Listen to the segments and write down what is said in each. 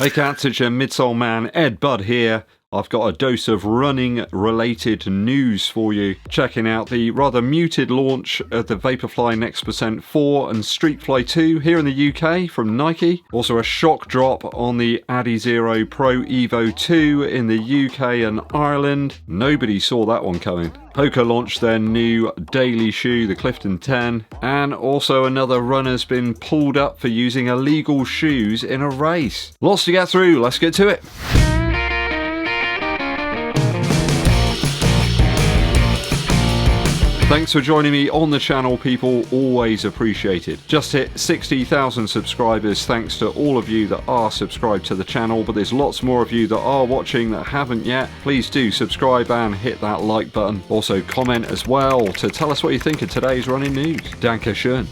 Hey cats, it's your midsole man eddbud here. I've got a dose of running related news for you. Checking out the rather muted launch of the Vaporfly Next% 4 and Streetfly 2 here in the UK from Nike. Also a shock drop on the Adizero Pro Evo 2 in the UK and Ireland. Nobody saw that one coming. Hoka launched their new daily shoe, the Clifton 10, and also another runner's been pulled up for using illegal shoes in a race. Lots to get through, let's get to it. Thanks for joining me on the channel, people. Always appreciated. Just hit 60,000 subscribers thanks to all of you that are subscribed to the channel, but there's lots more of you that are watching that haven't yet. Please do subscribe and hit that like button. Also comment as well to tell us what you think of today's running news. Danke schön.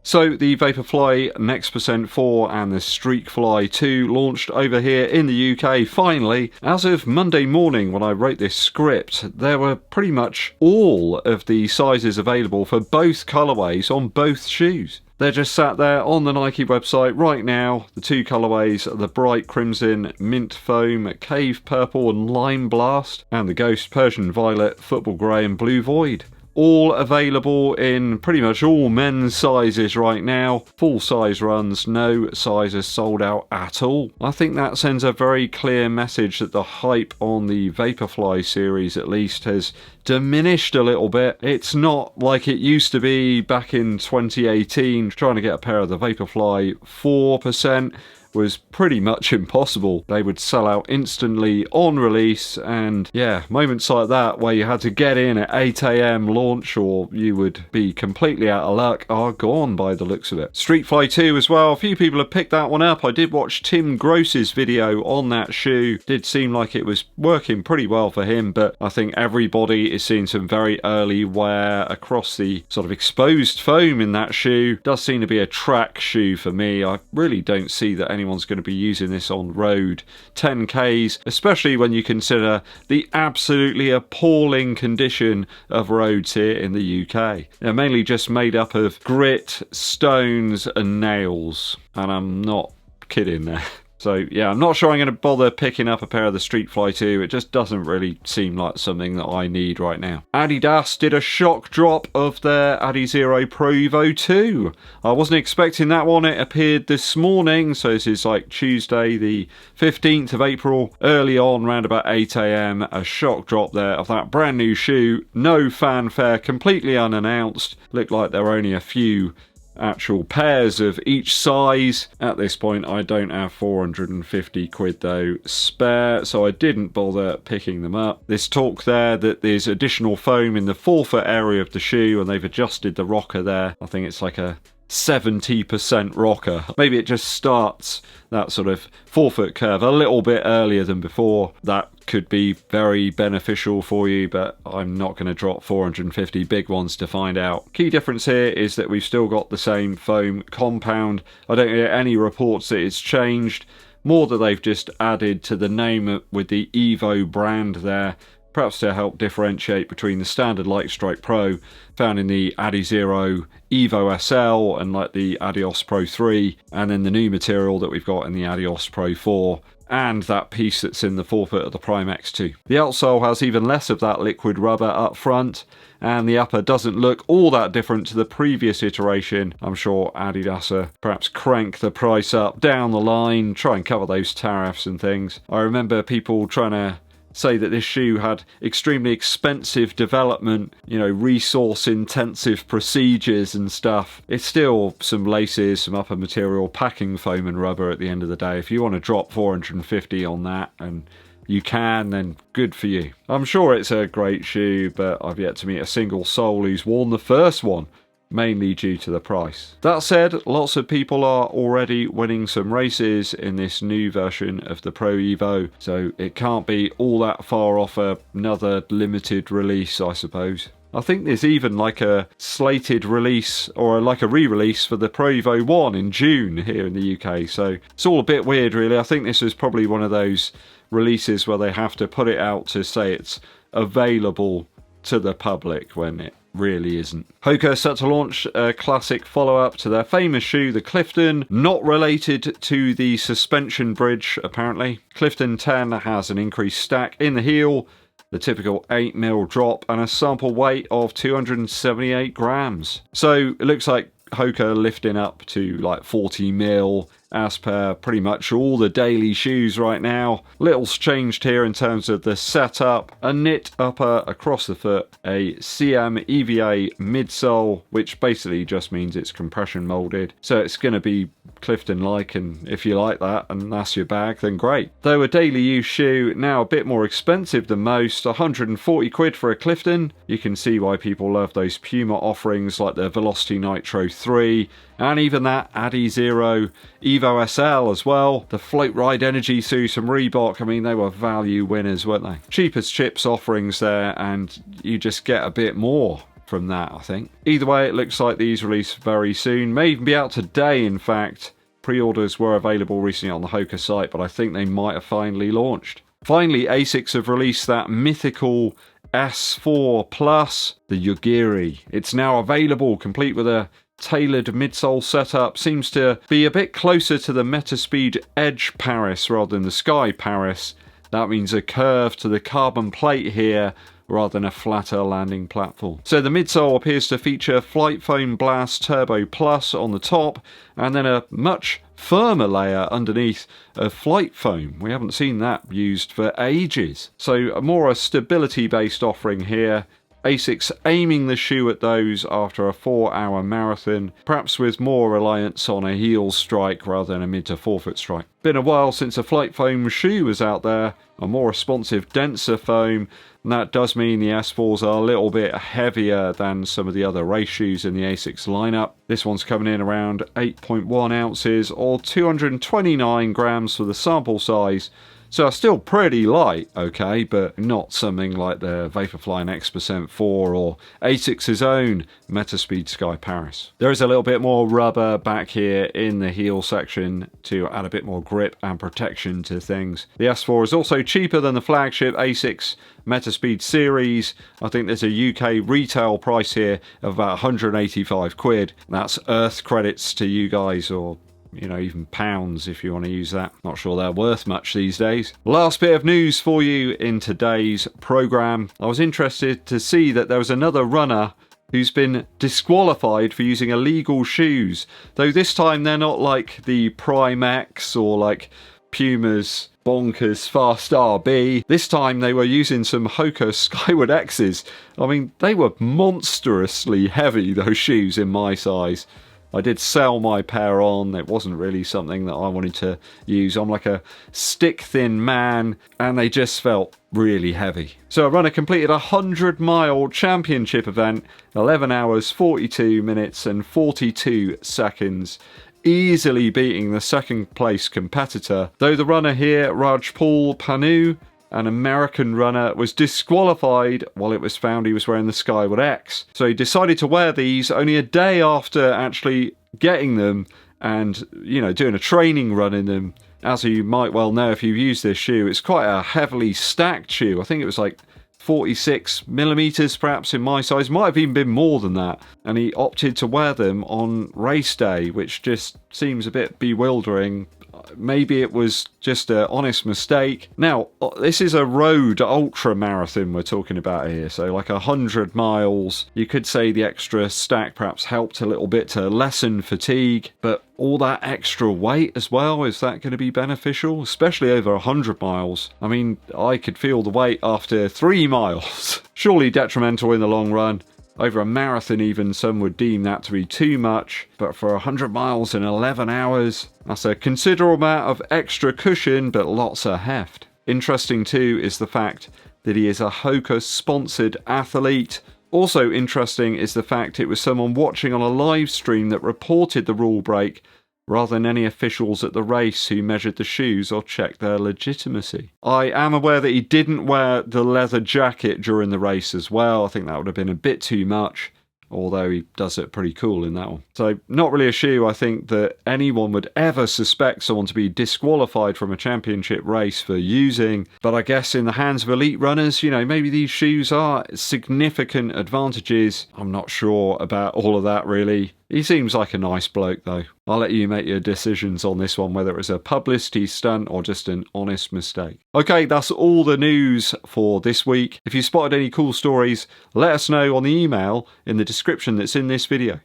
So the Vaporfly Next% 4 and the Streetfly 2 launched over here in the UK finally. As of Monday morning when I wrote this script, there were pretty much all of the sizes available for both colourways on both shoes. They're just sat there on the Nike website right now. The two colourways are the bright crimson, mint foam, cave purple and lime blast, and the ghost Persian violet, football grey and blue void. All available in pretty much all men's sizes right now. Full size runs, no sizes sold out at all. I think that sends a very clear message that the hype on the Vaporfly series at least has diminished a little bit. It's not like it used to be back in 2018. Trying to get a pair of the Vaporfly 4% was pretty much impossible. They would sell out instantly on release, and yeah, moments like that where you had to get in at 8 AM launch or you would be completely out of luck are gone by the looks of it. Streetfly 2 as well, a few people have picked that one up. I did watch Tim Gross's video on that shoe. Did seem like it was working pretty well for him, but I think everybody is seeing some very early wear across the sort of exposed foam in that shoe. Does seem to be a track shoe for me. I really don't see that anyone's going to be using this on road 10Ks, especially when you consider the absolutely appalling condition of roads here in the UK. They're mainly just made up of grit, stones and nails, and I'm not kidding there. So yeah, I'm not sure I'm going to bother picking up a pair of the Streetfly 2. It just doesn't really seem like something that I need right now. Adidas did a shock drop of their Adizero Pro Evo 2. I wasn't expecting that one. It appeared this morning, so this is like Tuesday the 15th of April, early on, around about 8 AM. A shock drop there of that brand new shoe. No fanfare, completely unannounced. Looked like there were only a few actual pairs of each size. At this point I don't have 450 quid though spare, so I didn't bother picking them up. There's talk there that there's additional foam in the forefoot area of the shoe and they've adjusted the rocker there. I think it's like a 70% rocker. Maybe it just starts that sort of forefoot curve a little bit earlier than before. That could be very beneficial for you, but I'm not going to drop 450 big ones to find out. Key difference here is that we've still got the same foam compound. I don't get any reports that it's changed. More that they've just added to the name with the Evo brand there, perhaps to help differentiate between the standard Light Strike Pro found in the Adizero Evo SL and like the Adios Pro 3, and then the new material that we've got in the Adios Pro 4 and that piece that's in the forefoot of the Prime X2. The outsole has even less of that liquid rubber up front, and the upper doesn't look all that different to the previous iteration. I'm sure Adidas perhaps crank the price up down the line, try and cover those tariffs and things. I remember people trying to say that this shoe had extremely expensive development, resource intensive procedures and stuff. It's still some laces, some upper material, packing foam and rubber at the end of the day. If you want to drop 450 on that and you can, then good for you. I'm sure it's a great shoe, but I've yet to meet a single soul who's worn the first one, mainly due to the price. That said, lots of people are already winning some races in this new version of the Pro Evo, so it can't be all that far off another limited release, I suppose. I think there's even like a slated release or like a re-release for the Pro Evo 1 in June here in the UK, so it's all a bit weird really. I think this is probably one of those releases where they have to put it out to say it's available to the public when it really isn't. Hoka set to launch a classic follow-up to their famous shoe, the Clifton, not related to the suspension bridge, apparently. Clifton 10 has an increased stack in the heel, the typical 8mm drop, and a sample weight of 278 grams. So it looks like Hoka lifting up to like 40mm as per pretty much all the daily shoes right now. Little's changed here in terms of the setup. A knit upper across the foot, a CM EVA midsole, which basically just means it's compression molded. So it's going to be Clifton-like, and if you like that and that's your bag, then great. Though a daily use shoe, now a bit more expensive than most, 140 quid for a Clifton. You can see why people love those Puma offerings like the Velocity Nitro 3, and even that Adizero Evo SL as well. The Float Ride Energy suit from Reebok, I mean, they were value winners, weren't they? Cheapest chips offerings there, and you just get a bit more from that, I think. Either way, it looks like these release very soon. May even be out today, in fact. Pre-orders were available recently on the Hoka site, but I think they might have finally launched. Finally, Asics have released that mythical S4 Plus, the Yogiri. It's now available, complete with a tailored midsole setup. Seems to be a bit closer to the Metaspeed Edge Paris rather than the Sky Paris. That means a curve to the carbon plate here rather than a flatter landing platform. So the midsole appears to feature Flight Foam Blast Turbo Plus on the top, and then a much firmer layer underneath of flight foam. We haven't seen that used for ages. So more a stability based offering here. Asics aiming the shoe at those after a 4-hour marathon, perhaps with more reliance on a heel strike rather than a mid to forefoot strike. Been a while since a flight foam shoe was out there, a more responsive, denser foam, and that does mean the S4s are a little bit heavier than some of the other race shoes in the Asics lineup. This one's coming in around 8.1 ounces or 229 grams for the sample size. So still pretty light, okay, but not something like the Vaporfly X% 4 or Asics' own Metaspeed Sky Paris. There is a little bit more rubber back here in the heel section to add a bit more grip and protection to things. The S4 is also cheaper than the flagship Asics Metaspeed series. I think there's a UK retail price here of about 185 quid. That's Earth credits to you guys, or you know, even pounds if you want to use that. Not sure they're worth much these days. Last bit of news for you in today's programme. I was interested to see that there was another runner who's been disqualified for using illegal shoes. Though this time they're not like the Prime X or like Puma's bonkers Fast RB. This time they were using some Hoka SkywardX's. I mean, they were monstrously heavy, those shoes, in my size. I did sell my pair on. It wasn't really something that I wanted to use. I'm like a stick-thin man, and they just felt really heavy. So a runner completed a 100-mile championship event, 11 hours, 42 minutes and 42 seconds, easily beating the second-place competitor. Though the runner here, Rajpal Panu, an American runner, was disqualified while it was found he was wearing the SkywardX. So he decided to wear these only a day after actually getting them and, you know, doing a training run in them. As you might well know if you've used this shoe, it's quite a heavily stacked shoe. I think it was like 46mm perhaps in my size, might have even been more than that, and he opted to wear them on race day, which just seems a bit bewildering. Maybe it was just an honest mistake. Now, this is a road ultra marathon we're talking about here, so like 100 miles. You could say the extra stack perhaps helped a little bit to lessen fatigue, but all that extra weight as well, is that going to be beneficial? Especially over 100 miles. I mean, I could feel the weight after 3 miles. Surely detrimental in the long run. Over a marathon even, some would deem that to be too much, but for 100 miles in 11 hours, that's a considerable amount of extra cushion, but lots of heft. Interesting too is the fact that he is a Hoka sponsored athlete. Also interesting is the fact it was someone watching on a live stream that reported the rule break, rather than any officials at the race who measured the shoes or checked their legitimacy. I am aware that he didn't wear the leather jacket during the race as well. I think that would have been a bit too much. although he does it pretty cool in that one. So not really a shoe, I think, that anyone would ever suspect someone to be disqualified from a championship race for using, but I guess in the hands of elite runners, you know, maybe these shoes are significant advantages. I'm not sure about all of that really. He seems like a nice bloke though. I'll let you make your decisions on this one, whether it was a publicity stunt or just an honest mistake. Okay, that's all the news for this week. If you spotted any cool stories, let us know on the email in the description that's in this video.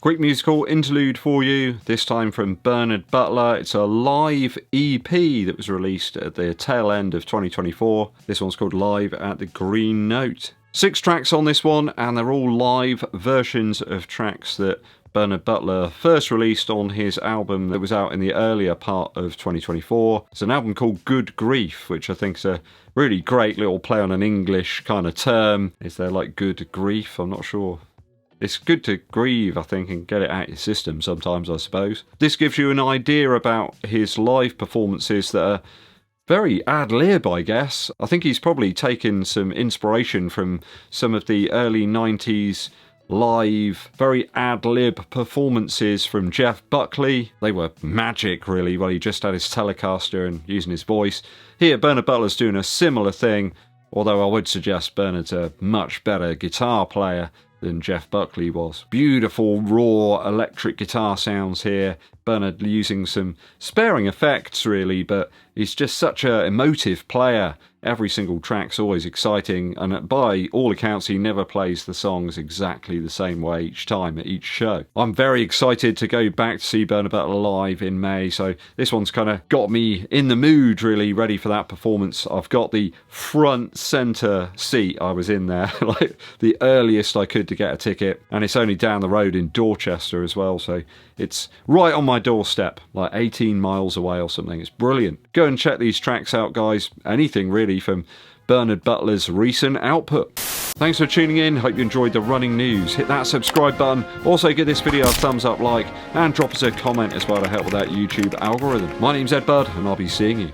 Quick musical interlude for you, this time from Bernard Butler. It's a live EP that was released at the tail end of 2024. This one's called Live at the Green Note. 6 tracks on this one, and they're all live versions of tracks that Bernard Butler first released on his album that was out in the earlier part of 2024. It's an album called Good Grief, which I think is a really great little play on an English kind of term. Is there like good grief? I'm not sure. It's good to grieve, I think, and get it out of your system sometimes, I suppose. This gives you an idea about his live performances that are very ad-lib, I guess. I think he's probably taken some inspiration from some of the early 90s live, very ad-lib performances from Jeff Buckley. They were magic, really, while he just had his Telecaster and using his voice. Here, Bernard Butler's doing a similar thing, although I would suggest Bernard's a much better guitar player than Jeff Buckley was. Beautiful, raw, electric guitar sounds here. Bernard using some sparing effects, really, but he's just such an emotive player. Every single track's always exciting, and by all accounts, he never plays the songs exactly the same way each time at each show. I'm very excited to go back to see Bernard Butler live in May, so this one's kind of got me in the mood, really, ready for that performance. I've got the front centre seat. I was in there, like the earliest I could to get a ticket, and it's only down the road in Dorchester as well, so it's right on my doorstep, like 18 miles away or something. It's brilliant. Go and check these tracks out, guys. Anything really from Bernard Butler's recent output. Thanks for tuning in. Hope you enjoyed the running news. Hit that subscribe button. Also give this video a thumbs up, like, and drop us a comment as well to help with that YouTube algorithm. My name's EDDBUD, and I'll be seeing you